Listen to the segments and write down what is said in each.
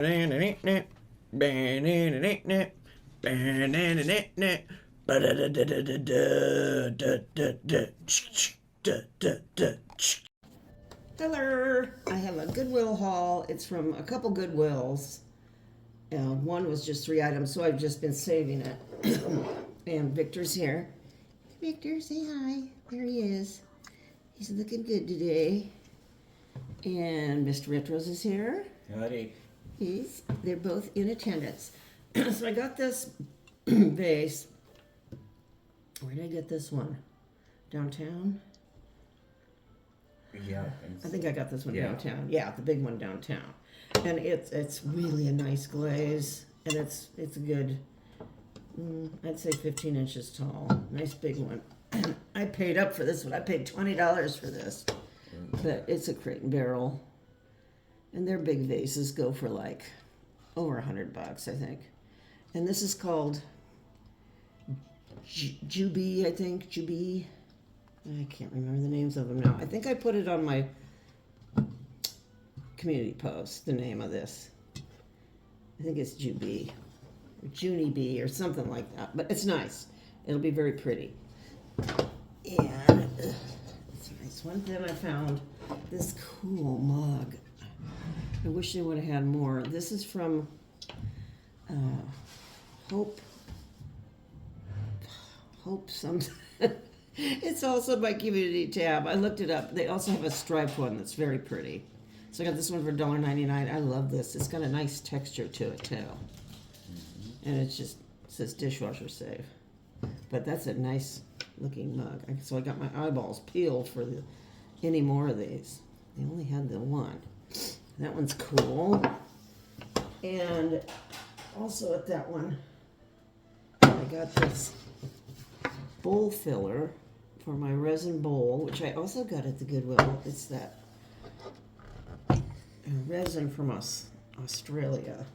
Hello, I have a Goodwill haul. It's from a couple Goodwills. One was just 3 items, so I've just been saving it. And Victor's here. Victor, say hi. There he is. He's looking good today. And Mr. Retros is here. Howdy. They're both in attendance. So I got this vase. Where did I get this one? Downtown? Yeah. I think I got this one Yeah. downtown. Yeah, the big one downtown. And it's really a nice glaze, and it's a good, I'd say 15 inches tall. Nice big one. I paid up for this one. I paid $20 for this, but it's a Crate and Barrel, and their big vases go for like over $100, I think. And this is called Juby, I think. Juby. I can't remember the names of them now. I think I put it on my community post, the name of this. I think it's Juby, or Junie Bee, or something like that. But it's nice. It'll be very pretty. And it's a nice one. Then I found this cool mug. I wish they would have had more. This is from Hope something. It's also my community tab. I looked it up. They also have a striped one that's very pretty. So I got this one for $1.99. I love this. It's got a nice texture to it too. And it says dishwasher safe. But that's a nice looking mug. So I got my eyeballs peeled for any more of these. They only had the one. That one's cool. And also at that one, I got this bowl filler for my resin bowl, which I also got at the Goodwill. It's that resin from Australia.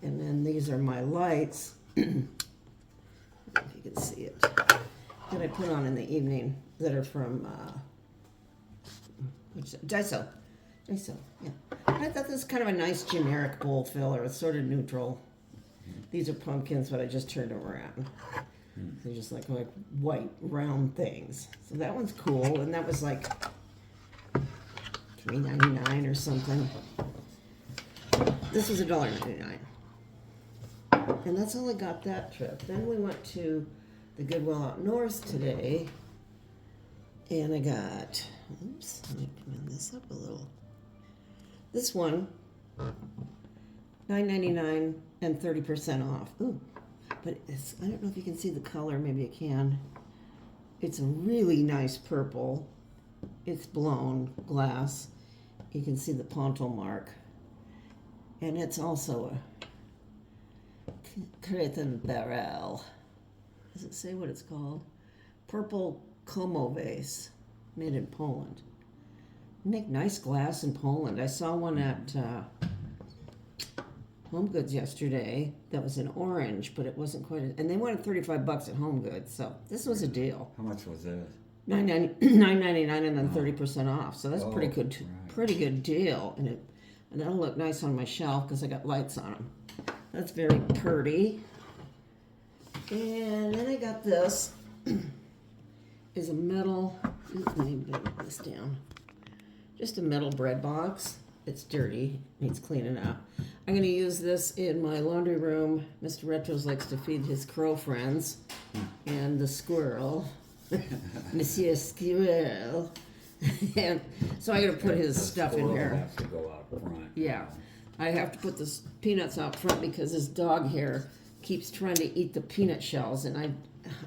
And then these are my lights. I don't know if you can see it. That I put on in the evening that are from Daiso. Daiso, yeah. I thought this was kind of a nice generic bowl filler. It's sort of neutral. These are pumpkins, but I just turned them around. They're just like white round things. So that one's cool, and that was like $3.99 or something. This was $1.99. And that's all I got that trip. Then we went to the Goodwill out north today, and I got, oops, let me bring this up a little. This one, $9.99 and 30% off. Ooh. But I don't know if you can see the color, maybe you can. It's a really nice purple. It's blown glass. You can see the ponto mark. And it's also a Crate and Barrel. Does it say what it's called? Purple Como vase, made in Poland. They make nice glass in Poland. I saw one at Home Goods yesterday that was in orange, but it wasn't quite and they wanted $35 at Home Goods, so this was a deal. How much was this? $9.99 and then 30% off, so that's pretty good, right. Pretty good deal. And that'll look nice on my shelf because I got lights on them. That's very pretty. And then I got this is a metal. Let me bring this down. Just a metal bread box. It's dirty, needs cleaning up. I'm going to use this in my laundry room. Mr. Retros likes to feed his crow friends and the squirrel, Monsieur Squirrel. And so I'm going to put his stuff in here. Has to go out front. Yeah, I have to put the peanuts out front because his dog here keeps trying to eat the peanut shells, and I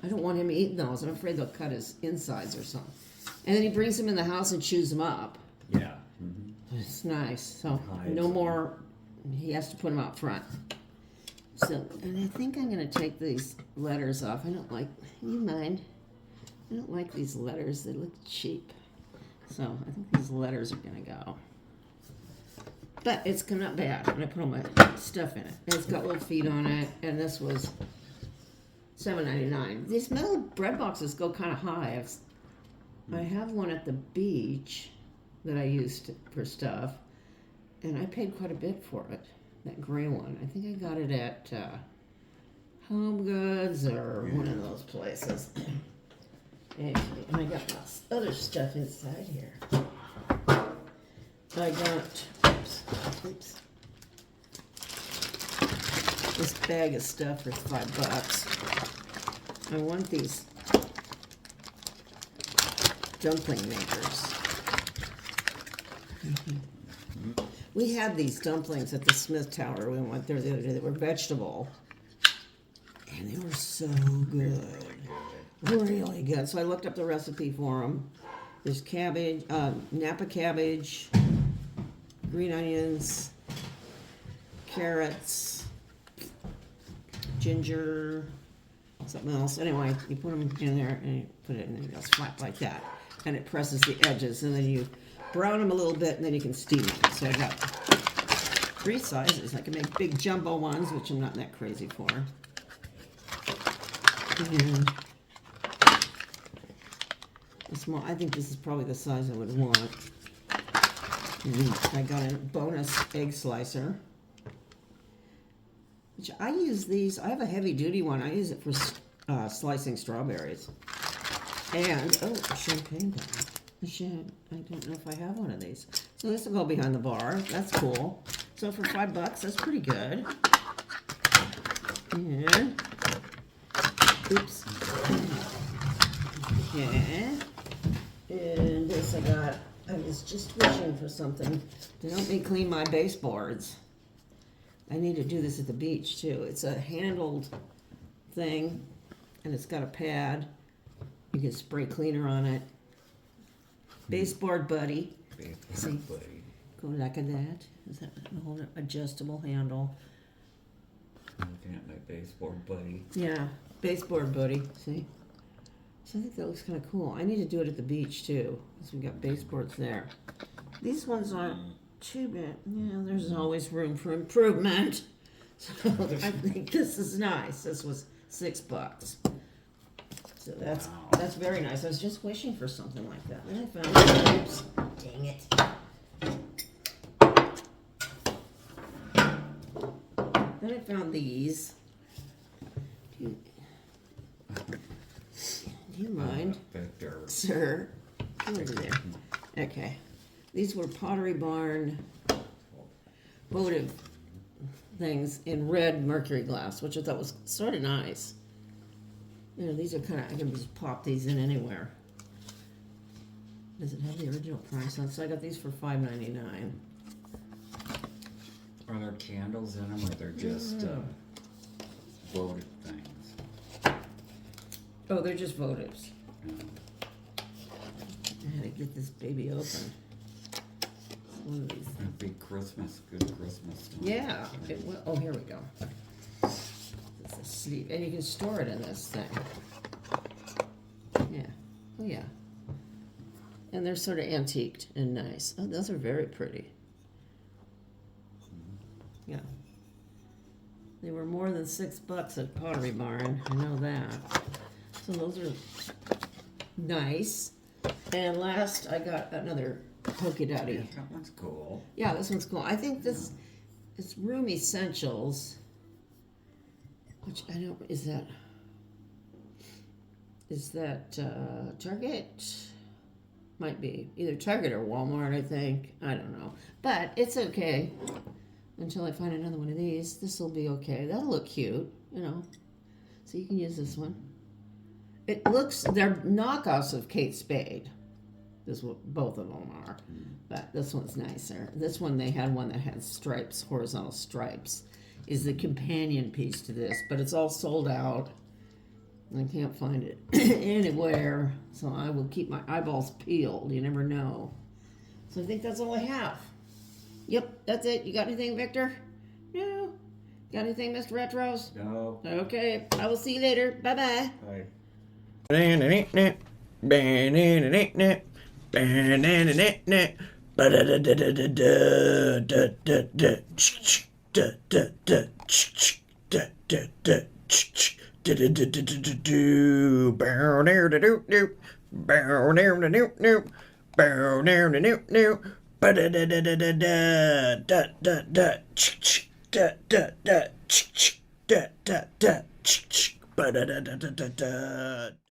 don't want him eating those. I'm afraid they'll cut his insides or something. And then he brings them in the house and chews them up. Yeah. It's nice. So no more. He has to put them out front. So, and I think I'm going to take these letters off. I don't like. You mind? I don't like these letters. They look cheap. So I think these letters are going to go. But it's not bad when I put all my stuff in it. And it's got little feet on it. And this was $7.99. These metal bread boxes go kind of high. I have one at the beach that I used for stuff, and I paid quite a bit for it. that gray one. I think I got it at Home Goods or one of those places. And I got my other stuff inside here. I got, oops, this bag of stuff for $5. I want these dumpling makers. We had these dumplings at the Smith Tower. We went there the other day. They were vegetable. And they were so good. Really good. So I looked up the recipe for them. There's cabbage, Napa cabbage, green onions, carrots, ginger, something else. Anyway, you put them in there and you put it in there. It goes flat like that. And it presses the edges. And then you brown them a little bit and then you can steam them. So I got 3 sizes. I can make big jumbo ones, which I'm not that crazy for. And small. I think this is probably the size I would want. And I got a bonus egg slicer. Which I use these. I have a heavy duty one. I use it for slicing strawberries. And, oh, champagne bottle. I don't know if I have one of these. So this will go behind the bar. That's cool. So for $5, that's pretty good. And, oops. Yeah. And this I was just wishing for something to help me clean my baseboards. I need to do this at the beach too. It's a handled thing and it's got a pad. You can spray cleaner on it. Baseboard buddy. See? Buddy. Go like that. Is that an adjustable handle? I'm looking at my baseboard buddy. Yeah, baseboard buddy. See? So I think that looks kind of cool. I need to do it at the beach too, because we got baseboards there. These ones aren't too bad. Yeah, there's always room for improvement. So I think this is nice. This was $6. So that's very nice. I was just wishing for something like that. Then I found, oops, dang it. Then I found these. Do you mind, sir? Come over there. Okay. These were Pottery Barn votive things in red mercury glass, which I thought was sort of nice. You know, these are kind of, I can just pop these in anywhere. Does it have the original price on it? So I got these for $5.99. Are there candles in them or they're just votive things? Oh, they're just votives. Yeah. I had to get this baby open. It's one of these. A big Christmas, good Christmas. Yeah. Oh, here we go. It's a sleeve. And you can store it in this thing. Yeah. Oh, yeah. And they're sort of antiqued and nice. Oh, those are very pretty. Yeah. They were more than $6 at Pottery Barn. I know that. So those are nice. And last, I got another Polka Dotty. Yeah, that one's cool. Yeah, this one's cool. I think this is Room Essentials, which I don't, is that Target? Might be. Either Target or Walmart, I think. I don't know. But it's okay until I find another one of these. This will be okay. That'll look cute, you know. So you can use this one. It looks, they're knockoffs of Kate Spade. This what both of them are. But this one's nicer. This one, they had one that had stripes, horizontal stripes, is the companion piece to this. But it's all sold out. I can't find it anywhere. So I will keep my eyeballs peeled. You never know. So I think that's all I have. Yep, that's it. You got anything, Victor? No. Got anything, Mr. Retros? No. Okay. I will see you later. Bye-bye. Bye. da da da, da da da, ba da da da da da.